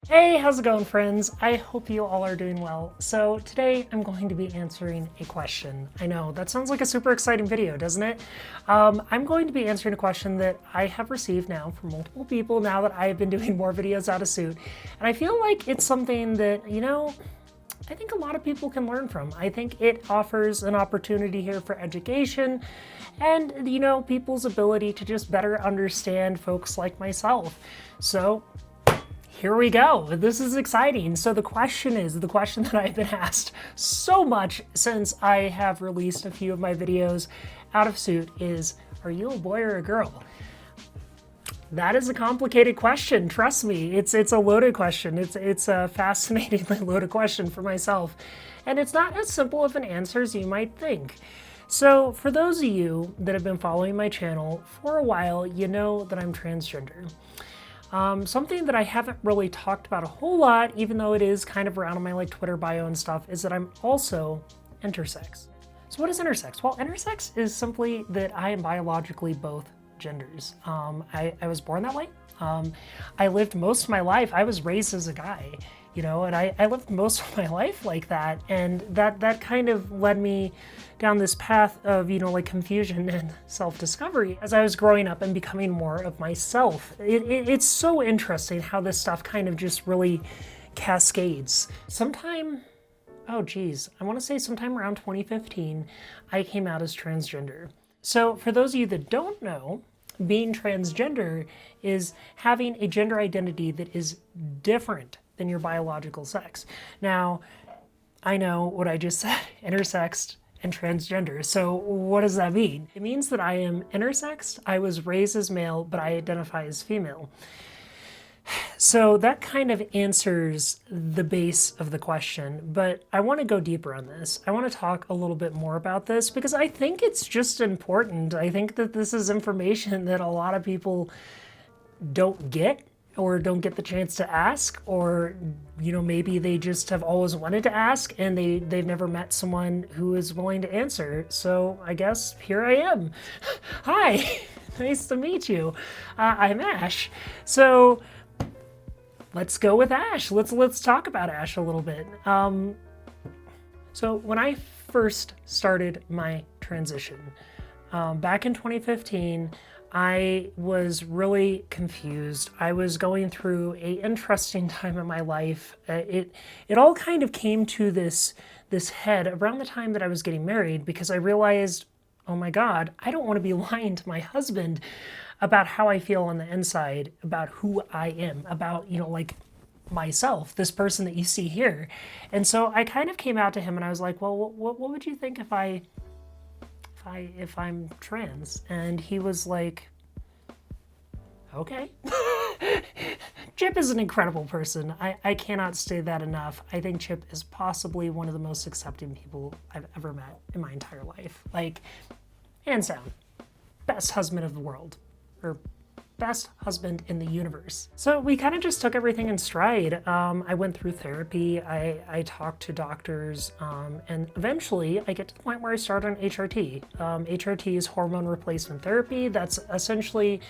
Hey, how's it going, friends? I hope you all are doing well. So today I'm going to be answering a question. I know, that sounds like a super exciting video, doesn't it? I'm going to be answering a question that I have received now from multiple people now that I have been doing more videos out of suit. And I feel like it's something that, I think a lot of people can learn from. I think it offers an opportunity here for education and, people's ability to just better understand folks like myself. So here we go. This is exciting. So the question that I've been asked so much since I have released a few of my videos out of suit is, are you a boy or a girl? That is a complicated question. Trust me, it's a loaded question. It's a fascinatingly loaded question for myself. And it's not as simple of an answer as you might think. So for those of you that have been following my channel for a while, you know that I'm transgender. Something that I haven't really talked about a whole lot, even though it is kind of around in my Twitter bio and stuff, is that I'm also intersex. So what is intersex? Well, intersex is simply that I am biologically both genders. I was born that way. I lived most of my life, I was raised as a guy, and I lived most of my life like that. And that kind of led me down this path of, confusion and self-discovery as I was growing up and becoming more of myself. It's so interesting how this stuff kind of just really cascades. I want to say sometime around 2015, I came out as transgender. So for those of you that don't know, being transgender is having a gender identity that is different than your biological sex. Now, I know what I just said, intersexed and transgender. So what does that mean? It means that I am intersexed. I was raised as male, but I identify as female. So that kind of answers the base of the question, but I want to go deeper on this. I want to talk a little bit more about this because I think it's just important. I think that this is information that a lot of people don't get or don't get the chance to ask, or maybe they just have always wanted to ask and they've never met someone who is willing to answer. So I guess here I am. Hi, nice to meet you. I'm Ash. So let's go with Ash. Let's talk about Ash a little bit. So when I first started my transition back in 2015, I was really confused. I was going through an interesting time in my life. It all kind of came to this head around the time that I was getting married, because I realized, oh my God, I don't want to be lying to my husband about how I feel on the inside, about who I am, about, myself, this person that you see here. And so I kind of came out to him and I was like, well, what would you think if I'm trans? And he was like, okay. Chip is an incredible person. I cannot say that enough. I think Chip is possibly one of the most accepting people I've ever met in my entire life. Hands down, best husband of the world, or best husband in the universe. So we kind of just took everything in stride. I went through therapy, I talked to doctors, and eventually I get to the point where I start on HRT. HRT is hormone replacement therapy. That's essentially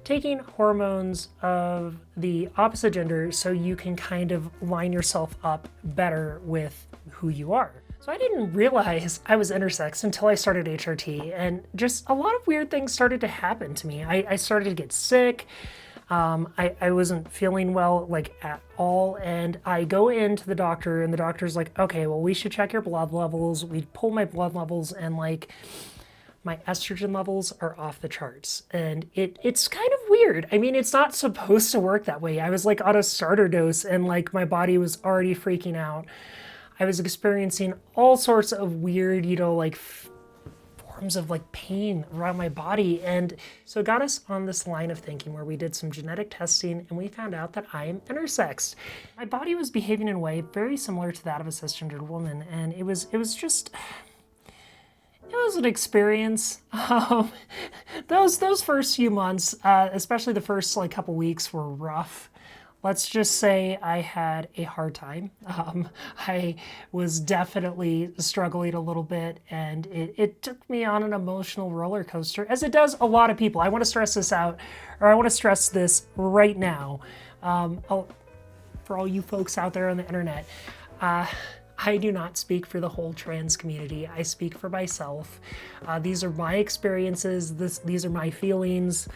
taking hormones of the opposite gender so you can kind of line yourself up better with who you are. So I didn't realize I was intersex until I started HRT, and just a lot of weird things started to happen to me. I started to get sick. I wasn't feeling well, at all. And I go into the doctor and the doctor's like, okay, well, we should check your blood levels. We pull my blood levels and my estrogen levels are off the charts. And it's kind of weird. I mean, it's not supposed to work that way. I was on a starter dose and my body was already freaking out. I was experiencing all sorts of weird, forms of pain around my body. And so it got us on this line of thinking where we did some genetic testing and we found out that I am intersexed. My body was behaving in a way very similar to that of a cisgendered woman. And it was an experience. Those first few months, especially the first couple weeks, were rough. Let's just say I had a hard time. I was definitely struggling a little bit, and it took me on an emotional roller coaster, as it does a lot of people. I want to stress this out, or I want to stress this right now. for all you folks out there on the internet, I do not speak for the whole trans community. I speak for myself. These are my experiences. These are my feelings.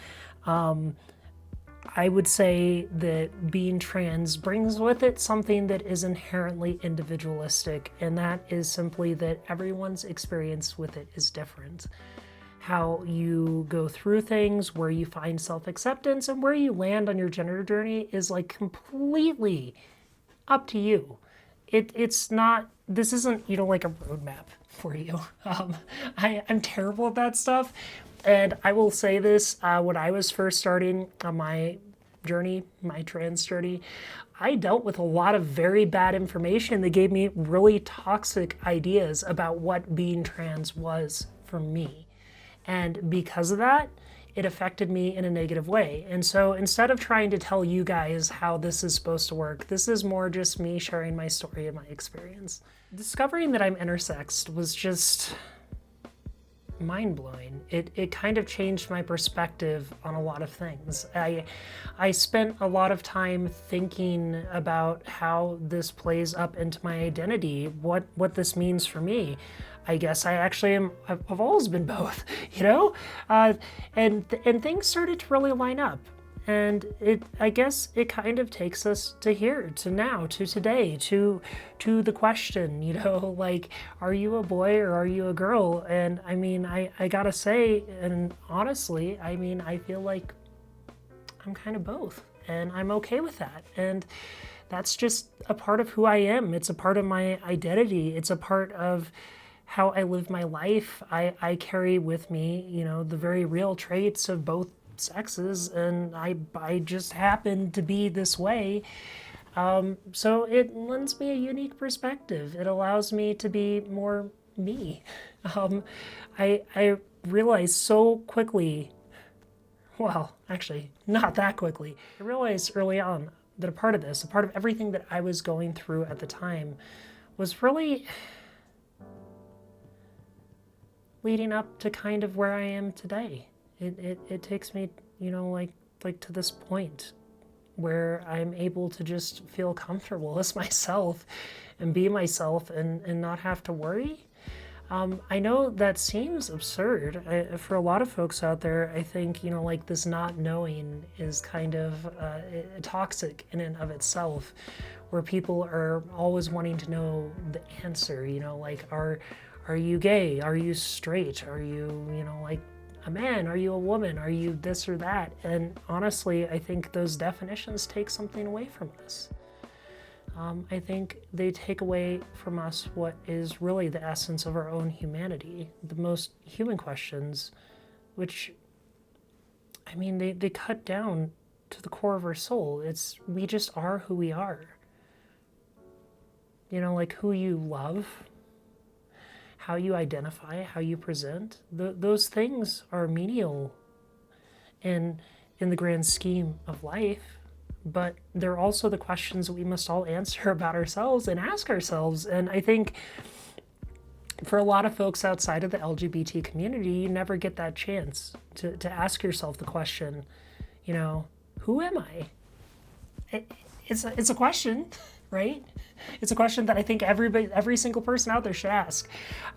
I would say that being trans brings with it something that is inherently individualistic, and that is simply that everyone's experience with it is different. How you go through things, where you find self-acceptance, and where you land on your gender journey is like completely up to you. It's not, this isn't, like a roadmap for you. I'm terrible at that stuff. And I will say this, when I was first starting on my journey, my trans journey, I dealt with a lot of very bad information that gave me really toxic ideas about what being trans was for me. And because of that, it affected me in a negative way. And so instead of trying to tell you guys how this is supposed to work, this is more just me sharing my story and my experience. Discovering that I'm intersexed was just mind-blowing. It kind of changed my perspective on a lot of things. I spent a lot of time thinking about how this plays up into my identity, what this means for me. I guess I actually am, I've always been both, and things started to really line up. And I guess it kind of takes us to here, to now, to today, to the question, like, are you a boy or are you a girl? And I mean, I gotta say, and honestly, I mean, I feel like I'm kind of both, and I'm okay with that. And that's just a part of who I am. It's a part of my identity. It's a part of how I live my life. I carry with me, the very real traits of both sexes, and I just happen to be this way. So it lends me a unique perspective. It allows me to be more me. I realized so quickly, well, actually, not that quickly. I realized early on that a part of everything that I was going through at the time was really leading up to kind of where I am today. It takes me, like to this point where I'm able to just feel comfortable as myself and be myself and not have to worry. I know that seems absurd. For a lot of folks out there, I think, like this not knowing is kind of toxic in and of itself, where people are always wanting to know the answer, like, are you gay? Are you straight? Are you, like, a man? Are you a woman? Are you this or that? And honestly, I think those definitions take something away from us. I think they take away from us what is really the essence of our own humanity, the most human questions, which, I mean, they cut down to the core of our soul. We just are who we are. Like who you love, how you identify, how you present, those things are menial in the grand scheme of life, but they're also the questions that we must all answer about ourselves and ask ourselves. And I think for a lot of folks outside of the LGBT community, you never get that chance to ask yourself the question, who am I? It's a question, right? It's a question that I think every single person out there should ask.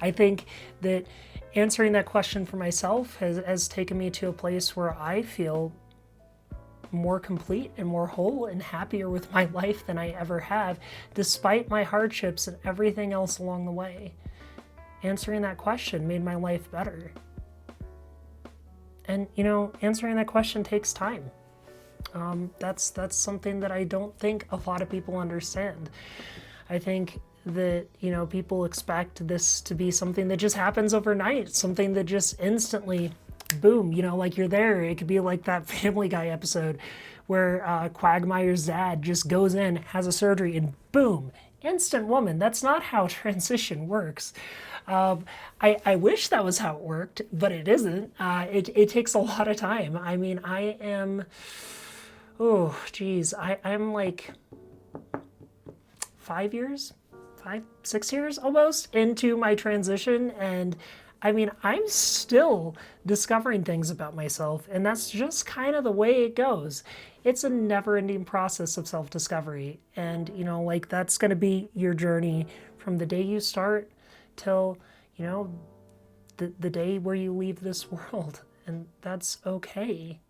I think that answering that question for myself has taken me to a place where I feel more complete and more whole and happier with my life than I ever have, despite my hardships and everything else along the way. Answering that question made my life better. And, answering that question takes time. That's something that I don't think a lot of people understand. I think that, people expect this to be something that just happens overnight, something that just instantly, boom, like you're there. It could be like that Family Guy episode where Quagmire's dad just goes in, has a surgery, and boom, instant woman. That's not how transition works. I wish that was how it worked, but it isn't. It takes a lot of time. I mean, I'm like 6 years almost into my transition, and I mean, I'm still discovering things about myself, and that's just kind of the way it goes. it's a never-ending process of self-discovery. And, you know, like that's going to be your journey from the day you start till, you know, the day where you leave this world. And that's okay.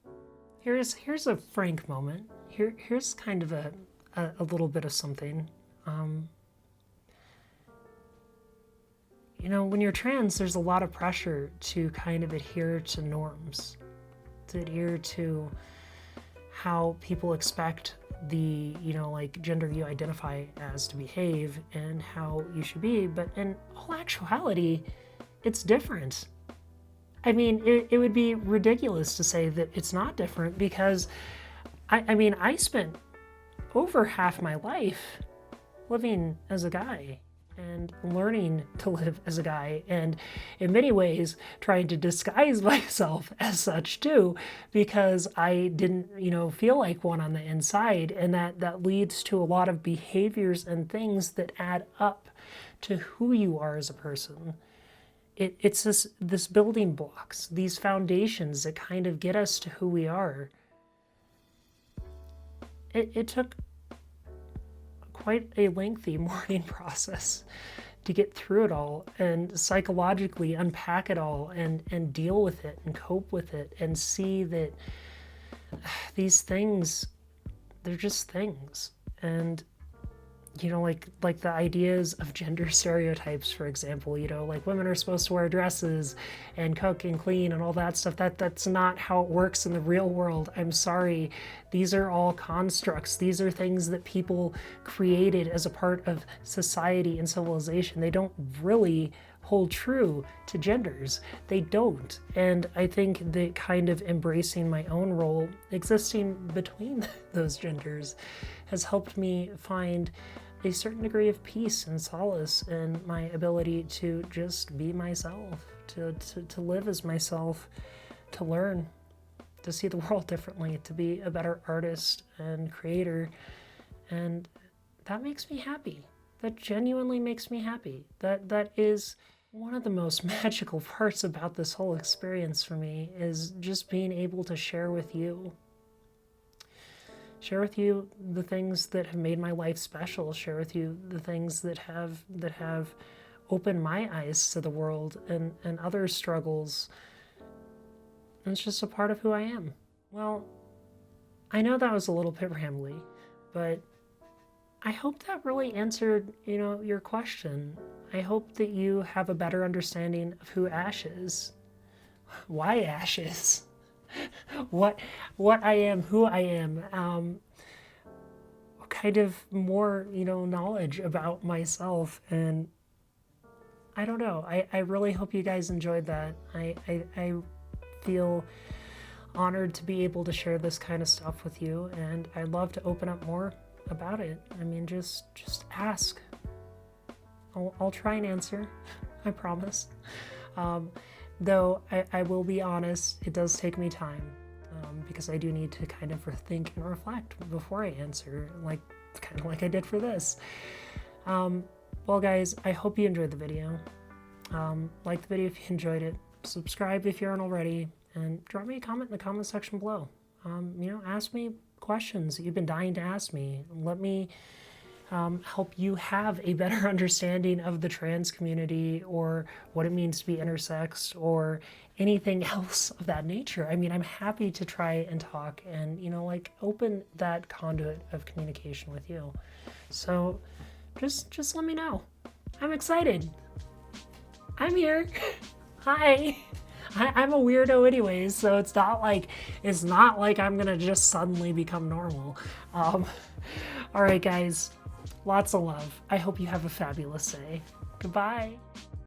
Here's a frank moment. Here's kind of a little bit of something. You know, when you're trans, there's a lot of pressure to kind of adhere to norms, to adhere to how people expect the, you know, like gender you identify as to behave and how you should be. But in all actuality, it's different. I mean, it would be ridiculous to say that it's not different, because I mean, I spent over half my life living as a guy and learning to live as a guy, and in many ways trying to disguise myself as such too, because I didn't, you know, feel like one on the inside. And that leads to a lot of behaviors and things that add up to who you are as a person. It's this building blocks, these foundations that kind of get us to who we are. It took quite a lengthy mourning process to get through it all and psychologically unpack it all and deal with it and cope with it and see that these things, they're just things. And you know, like the ideas of gender stereotypes, for example, you know, like women are supposed to wear dresses and cook and clean and all that stuff. That's not how it works in the real world. I'm sorry. These are all constructs. These are things that people created as a part of society and civilization. They don't really hold true to genders. They don't. And I think that kind of embracing my own role existing between those genders has helped me find a certain degree of peace and solace in my ability to just be myself, to live as myself, to learn, to see the world differently, to be a better artist and creator. And that makes me happy. That genuinely makes me happy. That is one of the most magical parts about this whole experience for me, is just being able to share with you the things that have made my life special, share with you the things that have opened my eyes to the world and other struggles. And it's just a part of who I am. Well, I know that was a little bit rambly, but I hope that really answered, you know, your question. I hope that you have a better understanding of who Ash is, why Ash is, what I am, who I am, kind of more, you know, knowledge about myself. And I don't know, I really hope you guys enjoyed that. I feel honored to be able to share this kind of stuff with you, and I'd love to open up more about it. I mean, just ask. I'll try and answer, I promise. Though I will be honest, it does take me time, because I do need to kind of think and reflect before I answer, kind of like I did for this. Well guys, I hope you enjoyed the video. Like the video if you enjoyed it, subscribe if you aren't already, and drop me a comment in the comment section below. You know, ask me questions that you've been dying to ask me. Let me help you have a better understanding of the trans community, or what it means to be intersex, or anything else of that nature. I mean, I'm happy to try and talk and, you know, like open that conduit of communication with you. So just let me know. I'm excited. I'm here. Hi. I'm a weirdo anyways, so it's not like I'm gonna just suddenly become normal. All right, guys. Lots of love. I hope you have a fabulous day. Goodbye.